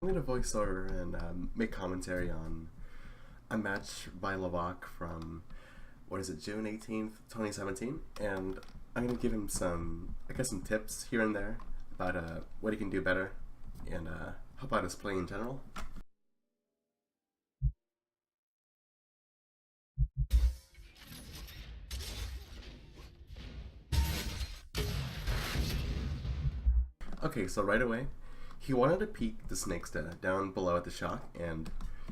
I'm gonna voice over and make commentary on a match by Lavak from June 18th, 2017, and I'm gonna give him some tips here and there about what he can do better and how about his play in general. Okay, so right away, he wanted to peek dasnaksta down below at the shock, and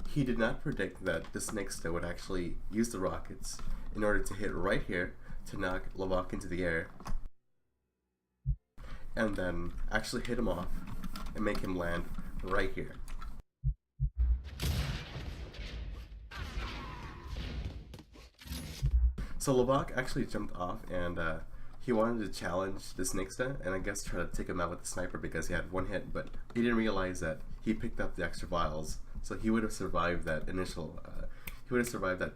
he did not predict that dasnaksta would actually use the rockets in order to hit right here to knock Lavak into the air, and then actually hit him off and make him land right here. So Lavak actually jumped off and he wanted to challenge dasnaksta and I guess try to take him out with the sniper because he had one hit, but he didn't realize that he picked up the extra vials, so he would have survived that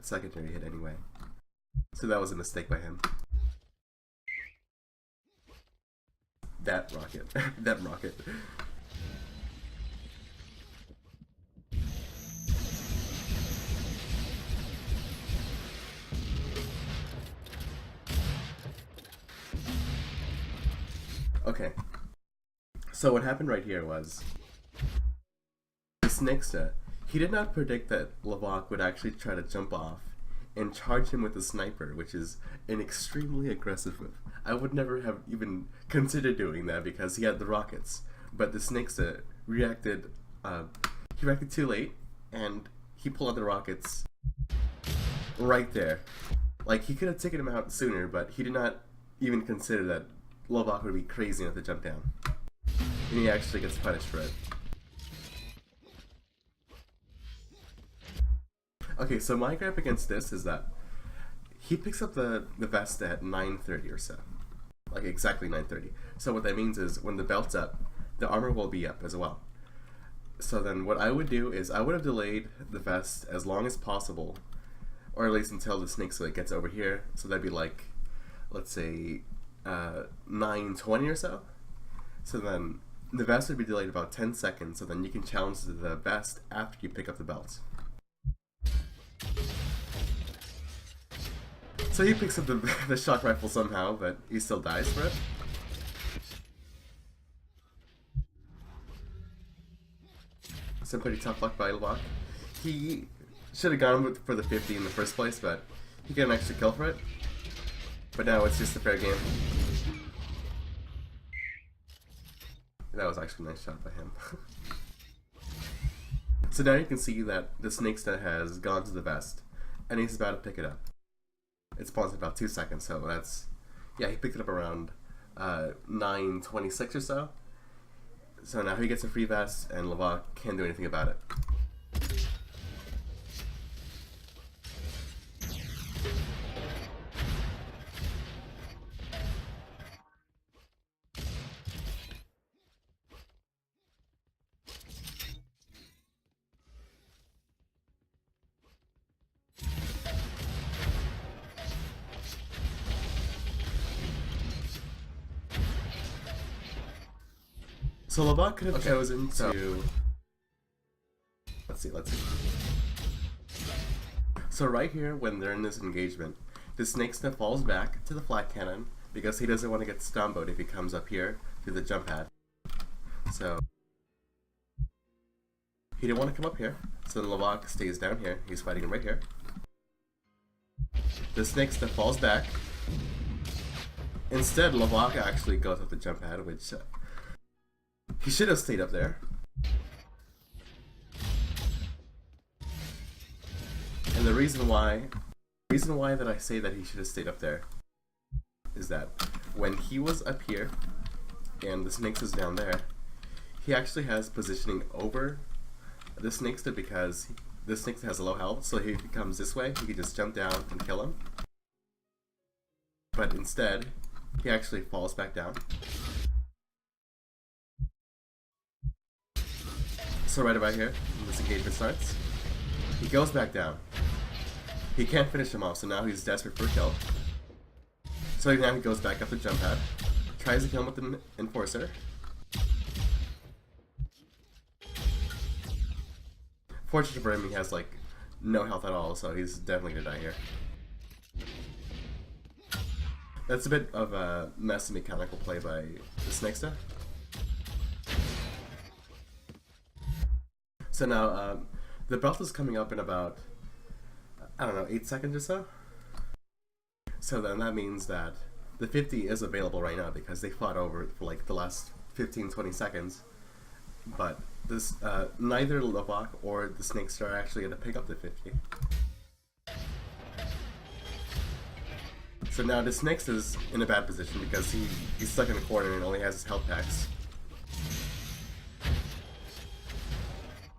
secondary hit anyway. So that was a mistake by him. That rocket. That rocket. Okay. So what happened right here was dasnaksta, he did not predict that Lavak would actually try to jump off and charge him with a sniper, which is an extremely aggressive move. I would never have even considered doing that because he had the rockets. But dasnaksta reacted, he reacted too late, and he pulled out the rockets right there. Like, he could have taken him out sooner, but he did not even consider that Lavak would be crazy enough to jump down. And he actually gets punished for it. Okay, so my gripe against this is that he picks up the vest at 9:30 or so. Like exactly 9:30. So what that means is when the belt's up, the armor will be up as well. So then what I would do is I would have delayed the vest as long as possible, or at least until dasnaksta gets over here. So that'd be like, let's say, 9:20 or so. So then the vest would be delayed about 10 seconds, so then you can challenge the vest after you pick up the belt. So he picks up the shock rifle somehow, but he still dies for it. Some pretty tough luck by Lavak. He should have gone for the 50 in the first place, but he got an extra kill for it. But now it's just a fair game. That was actually a nice shot by him. So now you can see that dasnaksta has gone to the vest, and he's about to pick it up. It spawns in about 2 seconds, so that's... Yeah, he picked it up around 9:26 or so. So now he gets a free vest, and Lavak can't do anything about it. So Lavak could have chosen to... Let's see. So right here, when they're in this engagement, dasnaksta falls back to the flat cannon because he doesn't want to get stumbled if he comes up here through the jump pad. So he didn't want to come up here, so then Lavak stays down here. He's fighting him right here. Dasnaksta falls back. Instead, Lavak actually goes up the jump pad, which he should have stayed up there. And the reason why that I say that he should have stayed up there is that when he was up here and dasnaksta is down there, he actually has positioning over dasnaksta because dasnaksta has low health, so if he comes this way, he can just jump down and kill him. But instead, he actually falls back down. So right about here, when this engagement starts, he goes back down. He can't finish him off, so now he's desperate for a kill. So now he goes back up the jump pad, tries to kill him with the enforcer. Fortunately for him, he has like no health at all, so he's definitely gonna die here. That's a bit of a messy mechanical play by dasnaksta. So now, the belt is coming up in about, I don't know, 8 seconds or so. So then that means that the 50 is available right now because they fought over it for like the last 15-20 seconds. But this neither Lavak or dasnaksta are actually going to pick up the 50. So now dasnaksta is in a bad position because he's stuck in a corner and only has his health packs.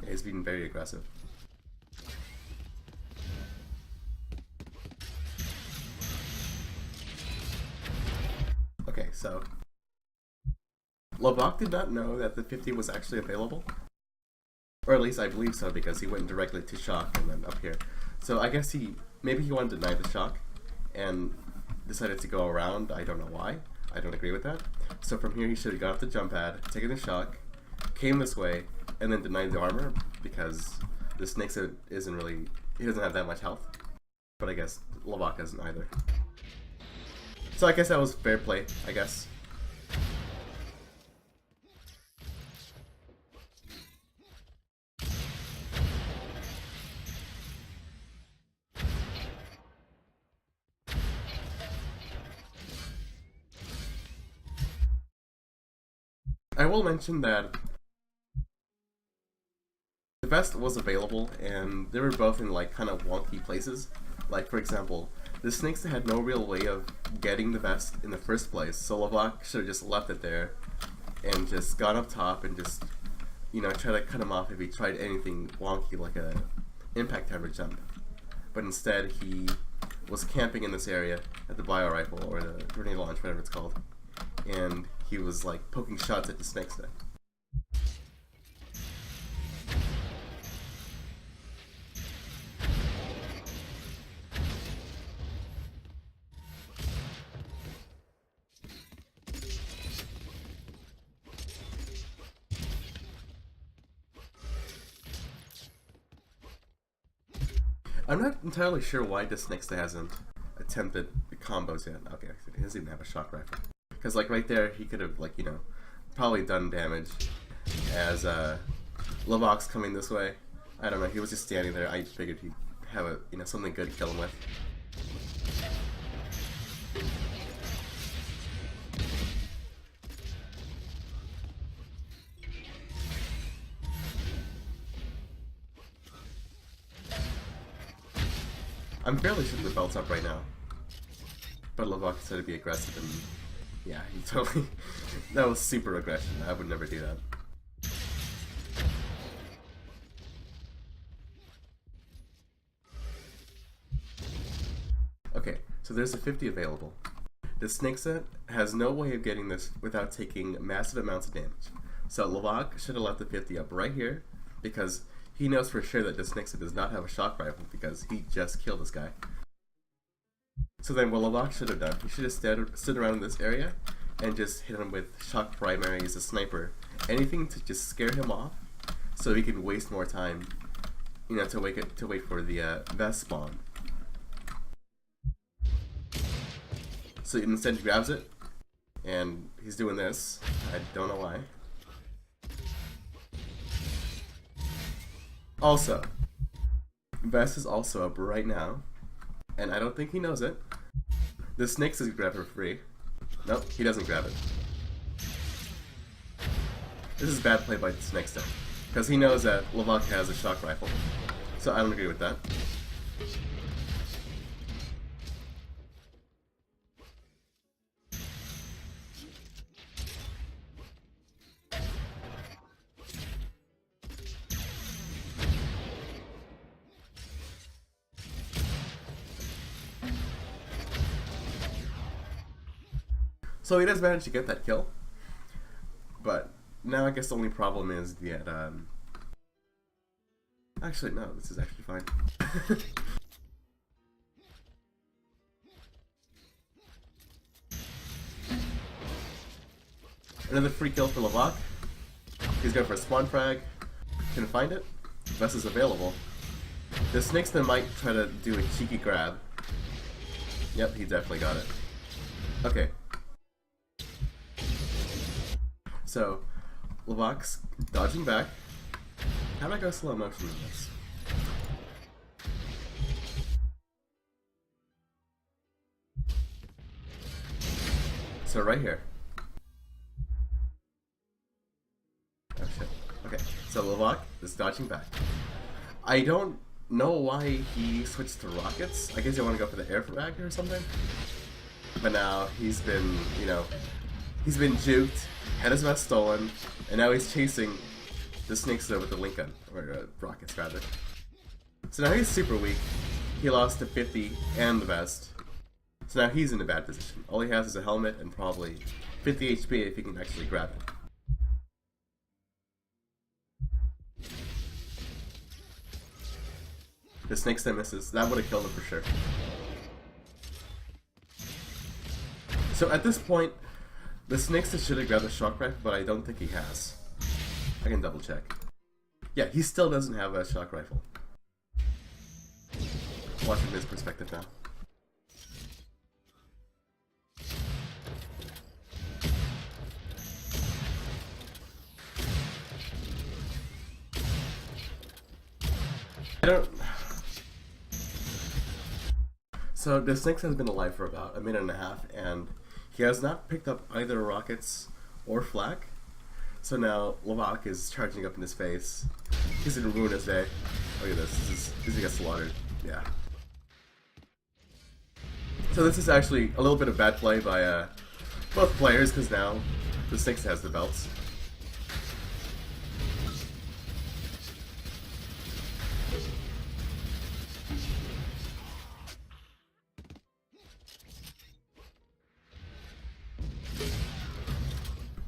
Yeah, he's being very aggressive. Okay, so Lavak did not know that the 50 was actually available. Or at least I believe so because he went directly to shock and then up here. So I guess maybe he wanted to deny the shock and decided to go around. I don't know why. I don't agree with that. So from here he should have got off the jump pad, taken the shock, came this way, and then denied the armor because dasnaksta isn't really, he doesn't have that much health. But I guess Lavak doesn't either. So I guess that was fair play, I guess. I will mention that the vest was available and they were both in like kind of wonky places. Like for example, dasnaksta had no real way of getting the vest in the first place, so Lavak should have just left it there and just gone up top and just, you know, try to cut him off if he tried anything wonky like a impact hammer jump. But instead he was camping in this area at the bio rifle or the grenade launch, whatever it's called, and he was like poking shots at dasnaksta. I'm not entirely sure why dasnaksta hasn't attempted the combos yet. Okay, he doesn't even have a shock rifle. Because like right there, he could have like, you know, probably done damage as Lavak's coming this way. I don't know, he was just standing there. I figured he'd have a, you know, something good to kill him with. I'm fairly sure the belt's up right now. But Lavak said to be aggressive and yeah, he totally, that was super aggression. I would never do that. Okay, so there's a 50 available. Dasnaksta has no way of getting this without taking massive amounts of damage. So Lavak should have left the 50 up right here because he knows for sure that dasnaksta does not have a shock rifle because he just killed this guy. So then what Lavak should have done, he should have stood around in this area and just hit him with shock primaries, a sniper, anything to just scare him off so he can waste more time, you know, to wait for the vest spawn. So instead he grabs it and he's doing this. I don't know why. Also, vest is also up right now, and I don't think he knows it. Dasnaksta is grab for free. Nope, he doesn't grab it. This is bad play by dasnaksta, because he knows that Lavak has a shock rifle. So I don't agree with that. So he does manage to get that kill, but now I guess the only problem is that, actually no, this is actually fine. Another free kill for Lavak. He's going for a spawn frag, couldn't find it, vest is available. The Snakesman might try to do a cheeky grab. Yep, he definitely got it. Okay. So, Lavak's dodging back. How do I go slow motion in this? So right here. Oh shit. Okay, so Lavak is dodging back. I don't know why he switched to rockets. I guess you want to go for the air frag or something? But now he's been, you know, he's been juked, had his vest stolen, and now he's chasing the Snakesta with the link gun, or rockets rather. So now he's super weak. He lost to 50 and the vest. So now he's in a bad position. All he has is a helmet and probably 50 HP if he can actually grab it. The Snakesta misses. That would have killed him for sure. So at this point, the Snakesta should have grabbed the shock rifle, but I don't think he has. I can double check. Yeah, he still doesn't have a shock rifle. Watch from his perspective now. I don't... So the Snakes has been alive for about a minute and a half, and he has not picked up either rockets or flak. So now Lavak is charging up in his face. He's gonna ruin his day. Look at this. This is gonna get slaughtered. Yeah. So this is actually a little bit of bad play by both players, because now the Snakes has the belts.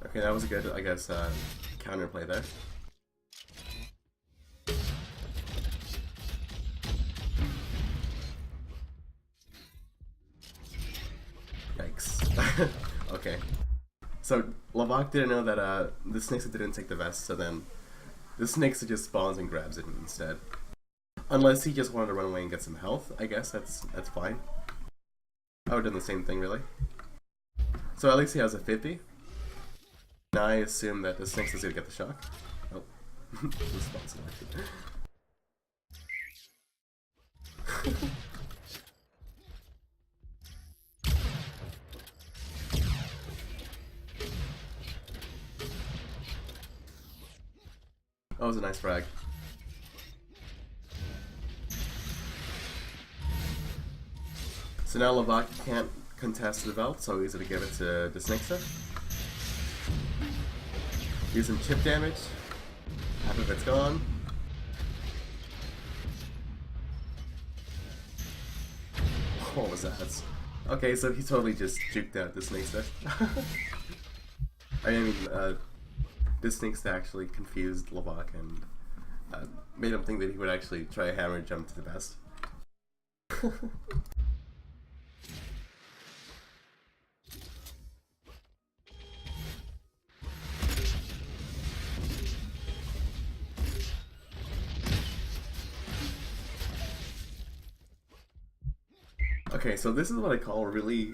Okay, that was a good, I guess, counterplay there. Yikes. Okay. So, Lavak didn't know that the Snakes didn't take the vest, so then the Snakes just spawns and grabs it instead. Unless he just wanted to run away and get some health, I guess that's fine. I would have done the same thing, really. So at least he has a 50. Now I assume that the Snakes is gonna get the shock. Oh, response selected. That was a nice frag. So now Lavak can't contest the belt, so he's gonna give it to the Snakesta. Do some chip damage. Half of it's gone. What was that? Okay, so he totally just juked out the Snakesta. I mean, this Snakesta actually confused Lavak and made him think that he would actually try a hammer jump to the best. Okay, so this is what I call really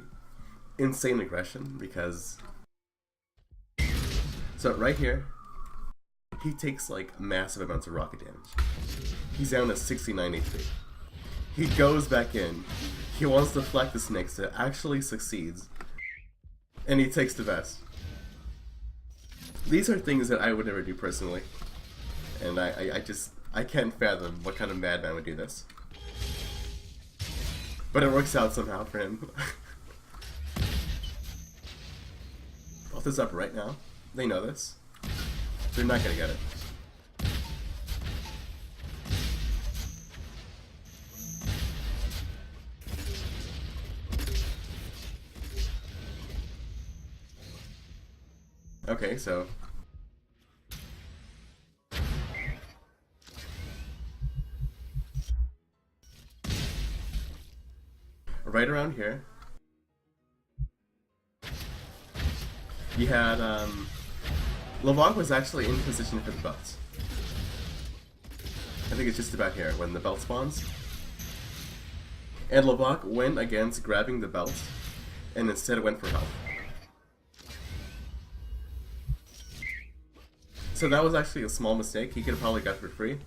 insane aggression, because... So right here, he takes like massive amounts of rocket damage. He's down to 69 HP. He goes back in, he wants to deflect the Snakesta, actually succeeds, and he takes the vest. These are things that I would never do personally, and I can't fathom what kind of madman would do this. But it works out somehow for him. Both is up right now. They know this. They're not gonna get it. Okay, so... right around here, you had, Lavak was actually in position for the belts. I think it's just about here when the belt spawns. And Lavak went against grabbing the belt and instead went for health. So that was actually a small mistake. He could have probably got it for free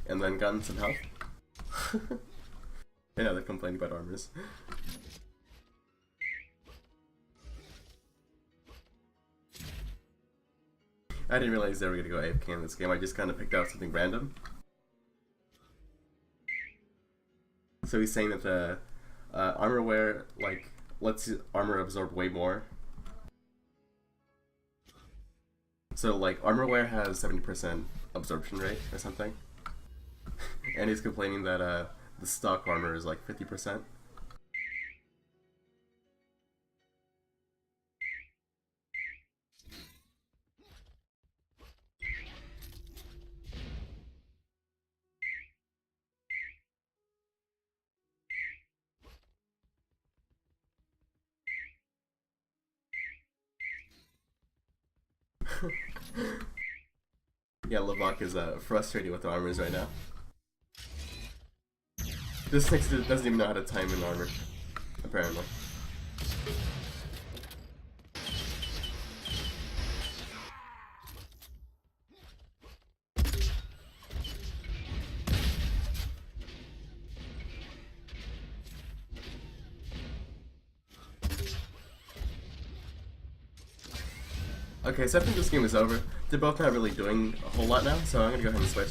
and then gotten some health. And now they're complaining about armors. I didn't realize they were going to go AFK in this game. I just kind of picked out something random. So he's saying that the armor wear like lets armor absorb way more. So like armor wear has 70% absorption rate or something, and he's complaining that the stock armor is like 50%. Yeah, Lavak is frustrated with the armors right now. This thing doesn't even know how to time an armor, apparently. Okay, so I think this game is over. They're both not really doing a whole lot now, so I'm gonna go ahead and switch.